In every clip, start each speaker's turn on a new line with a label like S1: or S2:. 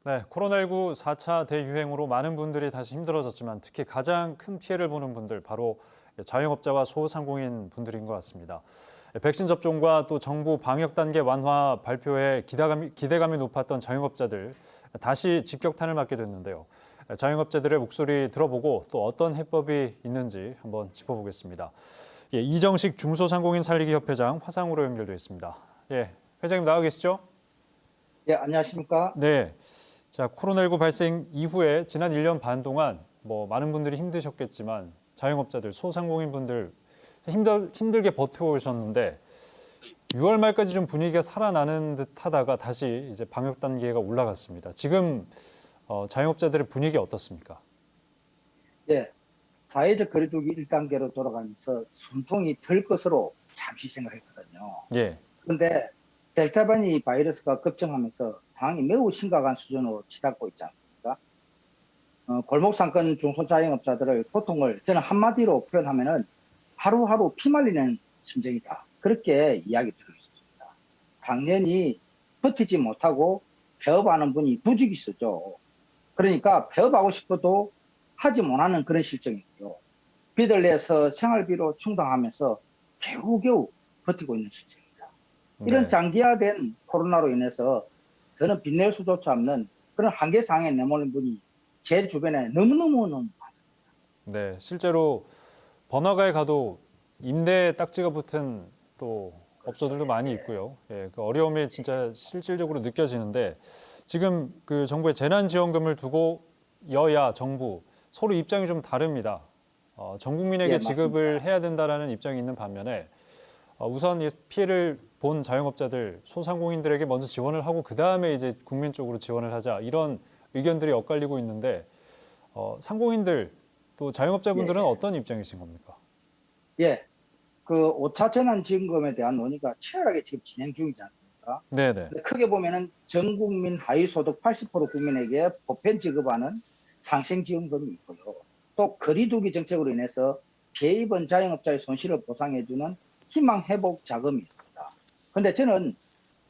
S1: 네, 코로나19 4차 대유행으로 많은 분들이 다시 힘들어졌지만 특히 가장 큰 피해를 보는 분들 바로 자영업자와 소상공인 분들인 것 같습니다. 백신 접종과 또 정부 방역 단계 완화 발표에 기대감이 높았던 자영업자들 다시 직격탄을 맞게 됐는데요. 자영업자들의 목소리 들어보고 또 어떤 해법이 있는지 한번 짚어보겠습니다. 이정식 중소상공인 살리기 협회장 화상으로 연결돼 있습니다. 회장님 나와 계시죠?
S2: 예, 안녕하십니까?
S1: 네. 자, 코로나19 발생 이후에 지난 1년 반 동안 많은 분들이 힘드셨겠지만 자영업자들, 소상공인 분들 힘들게 버텨오셨는데 6월 말까지 좀 분위기가 살아나는 듯 하다가 다시 이제 방역 단계가 올라갔습니다. 지금 자영업자들의 분위기 어떻습니까?
S2: 예, 사회적 거리두기 1단계로 돌아가면서 숨통이 들 것으로 잠시 생각했거든요.
S1: 예.
S2: 그런데 델타 변이 바이러스가 급증하면서 상황이 매우 심각한 수준으로 치닫고 있지 않습니까? 골목상권 중소자영업자들의 고통을 저는 한마디로 표현하면은 하루하루 피말리는 심정이다. 그렇게 이야기 드리고 있습니다. 당연히 버티지 못하고 폐업하는 분이 부지기수죠. 그러니까 폐업하고 싶어도 하지 못하는 그런 실정이고요. 빚을 내서 생활비로 충당하면서 겨우겨우 버티고 있는 실정입니다. 이런
S1: 네.
S2: 장기화된 코로나로 인해서 저는 빚낼 수조차 없는 그런 한계 상황에 내몰린 분이 제 주변에 너무너무 많습니다.
S1: 네, 실제로 번화가에 가도 임대 딱지가 붙은 또 업소들도 많이 있고요. 예, 그 어려움이 진짜 실질적으로 느껴지는데 지금 그 정부의 재난지원금을 두고 여야, 정부 서로 입장이 좀 다릅니다. 전 국민에게
S2: 예,
S1: 지급을
S2: 맞습니다.
S1: 해야 된다라는 입장이 있는 반면에 우선 이 피해를 본 자영업자들, 소상공인들에게 먼저 지원을 하고 그 다음에 이제 국민 쪽으로 지원을 하자 이런 의견들이 엇갈리고 있는데 상공인들 또
S2: 예,
S1: 자영업자분들은
S2: 예.
S1: 어떤 입장이신 겁니까?
S2: 예, 그 5차 재난지원금에 대한 논의가 치열하게 지금 진행 중이지 않습니까?
S1: 네네.
S2: 근데 크게 보면은 전 국민 하위소득 80% 국민에게 보편 지급하는 상생지원금이 있고요. 또 거리두기 정책으로 인해서 피해 입은 자영업자의 손실을 보상해주는 희망회복 자금이 있습니다. 그런데 저는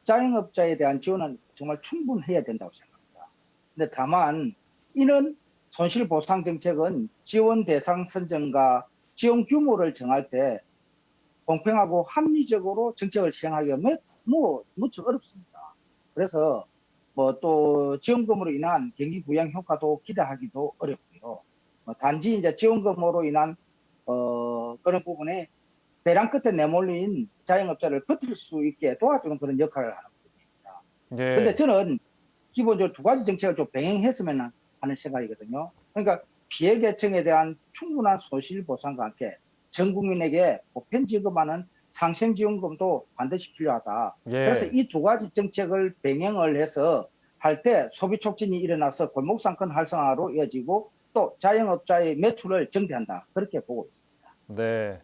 S2: 자영업자에 대한 지원은 정말 충분해야 된다고 생각합니다. 근데 다만 이는 손실보상 정책은 지원 대상 선정과 지원 규모를 정할 때 공평하고 합리적으로 정책을 시행하기가 무척 어렵습니다. 그래서 또 지원금으로 인한 경기 부양 효과도 기대하기도 어렵고요. 단지 이제 지원금으로 인한 그런 부분에 배랑 끝에 내몰린 자영업자를 버틸 수 있게 도와주는 그런 역할을 하는 부분입니다. 그런데
S1: 예.
S2: 저는 기본적으로 두 가지 정책을 좀 병행했으면 하는 생각이거든요. 그러니까 피해 계층에 대한 충분한 손실 보상과 함께 전 국민에게 보편 지급하는 상생지원금도 반드시 필요하다. 그래서
S1: 예.
S2: 이 두 가지 정책을 병행을 해서 할 때 소비 촉진이 일어나서 골목상권 활성화로 이어지고 또 자영업자의 매출을 증대한다. 그렇게 보고 있습니다.
S1: 네.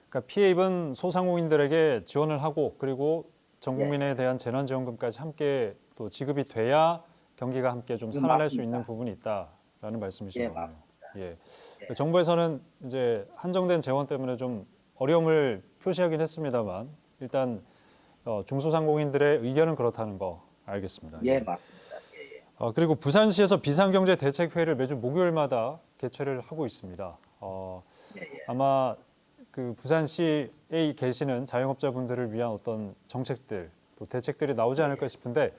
S1: 그러니까 피해 입은 소상공인들에게 지원을 하고 그리고 전
S2: 예,
S1: 국민에 대한 재난지원금까지 함께 또 지급이 돼야 경기가 함께 좀
S2: 이건
S1: 살아날 수 있는
S2: 맞습니다.
S1: 부분이 있다라는 말씀이신
S2: 예,
S1: 거군요.
S2: 맞습니다.
S1: 예.
S2: 예,
S1: 정부에서는 이제 한정된 재원 때문에 좀 어려움을 표시하긴 했습니다만 일단 중소상공인들의 의견은 그렇다는 거 알겠습니다.
S2: 예,
S1: 예.
S2: 맞습니다. 예, 예.
S1: 그리고 부산시에서 비상경제대책회의를 매주 목요일마다 개최를 하고 있습니다.
S2: 예, 예.
S1: 아마 그 부산시에 계시는 자영업자분들을 위한 어떤 정책들 또 대책들이 나오지 않을까 싶은데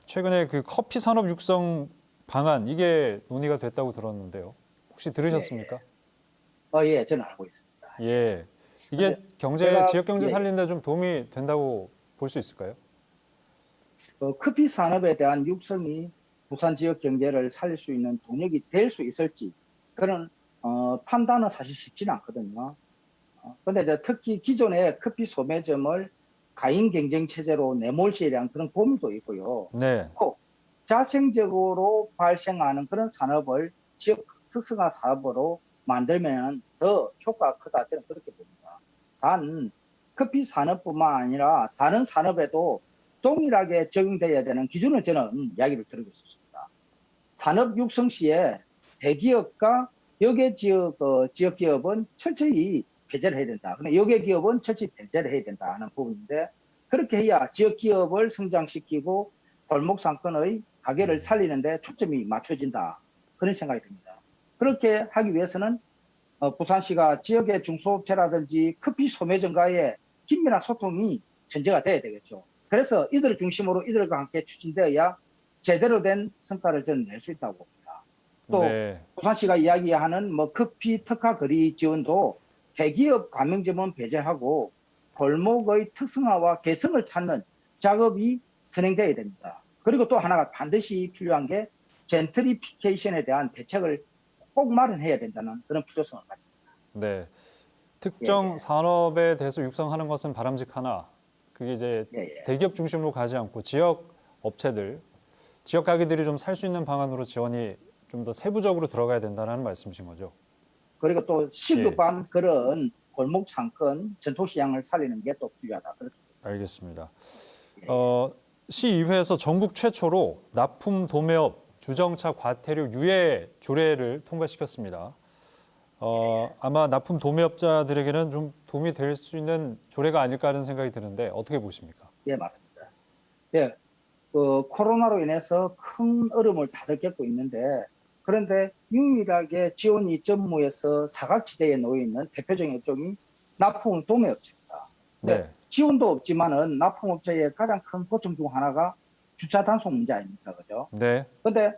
S1: 최근에 그 커피 산업 육성 방안 이게 논의가 됐다고 들었는데요. 혹시 들으셨습니까?
S2: 예, 저는 알고 있습니다.
S1: 예. 이게
S2: 근데 제가
S1: 지역 경제
S2: 예, 예.
S1: 살리는 데 좀 도움이 된다고 볼 수 있을까요?
S2: 커피 산업에 대한 육성이 부산 지역 경제를 살릴 수 있는 동력이 될 수 있을지 그런 판단은 사실 쉽지는 않거든요. 그런데 이제 특히 기존의 커피 소매점을 가인 경쟁 체제로 내몰시에 대한 그런 고민도 있고요.
S1: 네.
S2: 또 자생적으로 발생하는 그런 산업을 지역 특성화 사업으로 만들면 더 효과가 크다 저는 그렇게 봅니다. 단 커피 산업뿐만 아니라 다른 산업에도 동일하게 적용돼야 되는 기준을 저는 이야기를 드리고 있습니다. 산업 육성 시에 대기업과 역의 지역 기업은 철저히 배제를 해야 된다. 근데 역의 기업은 철저히 배제를 해야 된다 하는 부분인데 그렇게 해야 지역 기업을 성장시키고 골목 상권의 가게를 살리는데 초점이 맞춰진다. 그런 생각이 듭니다. 그렇게 하기 위해서는 부산시가 지역의 중소업체라든지 커피 소매점과의 긴밀한 소통이 전제가 돼야 되겠죠. 그래서 이들을 중심으로 이들과 함께 추진되어야 제대로 된 성과를 저는 낼 수 있다고 봅니다. 또
S1: 네.
S2: 부산시가 이야기하는 커피 특화 거리 지원도 대기업 가맹점은 배제하고 골목의 특성화와 개성을 찾는 작업이 진행되어야 됩니다. 그리고 또 하나가 반드시 필요한 게 젠트리피케이션에 대한 대책을 꼭 마련해야 된다는 그런 필요성을 가집니다.
S1: 네. 특정
S2: 예.
S1: 산업에 대해서 육성하는 것은 바람직하나 그게 이제
S2: 예.
S1: 대기업 중심으로 가지 않고 지역 업체들, 지역 가게들이 좀 살 수 있는 방안으로 지원이 좀 더 세부적으로 들어가야 된다는 말씀이신 거죠.
S2: 그리고 또 시급한 그런 골목 상권 전통시장을 살리는 게 또 필요하다. 그렇죠.
S1: 알겠습니다.
S2: 예.
S1: 시의회에서 전국 최초로 납품 도매업 주정차 과태료 유예 조례를 통과시켰습니다. 아마 납품 도매업자들에게는 좀 도움이 될 수 있는 조례가 아닐까 하는 생각이 드는데 어떻게 보십니까?
S2: 예, 맞습니다. 예, 코로나로 인해서 큰 어려움을 다들 겪고 있는데 그런데 유일하게 지원이 전무해서 사각지대에 놓여 있는 대표적인 업종이 납품 도매업체입니다.
S1: 네.
S2: 지원도 없지만은 납품업체의 가장 큰 고충 중 하나가 주차 단속 문제 아닙니까, 그죠?
S1: 네.
S2: 근데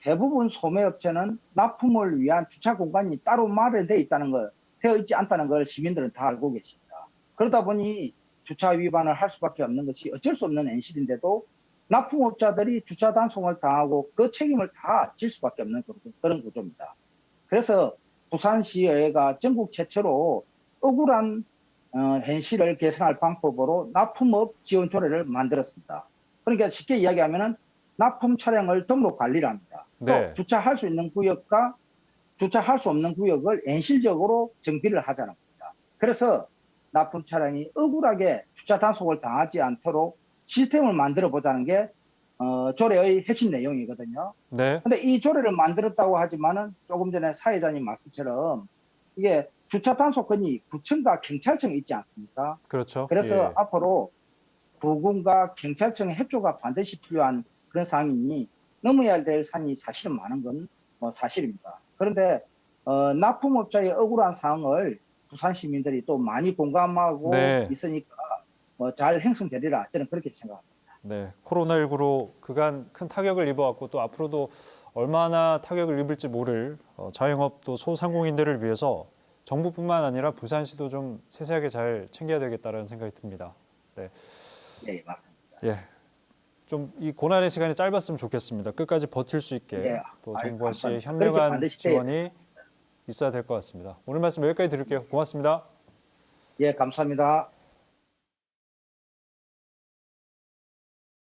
S2: 대부분 소매업체는 납품을 위한 주차 공간이 따로 마련되어 있다는 걸, 되어 있지 않다는 걸 시민들은 다 알고 계십니다. 그러다 보니 주차 위반을 할 수밖에 없는 것이 어쩔 수 없는 현실인데도 납품업자들이 주차 단속을 당하고 그 책임을 다 질 수밖에 없는 그런 구조입니다. 그래서 부산시의회가 전국 최초로 억울한 현실을 개선할 방법으로 납품업 지원 조례를 만들었습니다. 그러니까 쉽게 이야기하면은 납품 차량을 등록 관리를 합니다.
S1: 네.
S2: 또 주차할 수 있는 구역과 주차할 수 없는 구역을 en실적으로 정비를 하자는 겁니다. 그래서 납품 차량이 억울하게 주차 단속을 당하지 않도록 시스템을 만들어 보자는 게 조례의 핵심 내용이거든요.
S1: 네.
S2: 근데 이 조례를 만들었다고 하지만은 조금 전에 사회자님 말씀처럼 이게 주차 단속권이 구청과 경찰청에 있지 않습니까?
S1: 그렇죠.
S2: 그래서
S1: 예.
S2: 앞으로 구군과 경찰청의 협조가 반드시 필요한 그런 상황이니 넘어야 될 산이 사실은 많은 건 사실입니다. 그런데 납품업자의 억울한 상황을 부산 시민들이 또 많이 공감하고
S1: 네.
S2: 있으니까 잘 형성되리라 저는 그렇게 생각합니다.
S1: 네, 코로나19로 그간 큰 타격을 입어왔고 또 앞으로도 얼마나 타격을 입을지 모를 자영업 또 소상공인들을 위해서 정부뿐만 아니라 부산시도 좀 세세하게 잘 챙겨야 되겠다는 생각이 듭니다. 네,
S2: 예, 맞습니다.
S1: 예, 좀 이 고난의 시간이 짧았으면 좋겠습니다. 끝까지 버틸 수 있게
S2: 예,
S1: 또 정부와 시의
S2: 감사합니다. 그렇게
S1: 현명한
S2: 반드시
S1: 지원이 있어야 될 것 같습니다. 오늘 말씀 여기까지 드릴게요. 고맙습니다.
S2: 예, 감사합니다.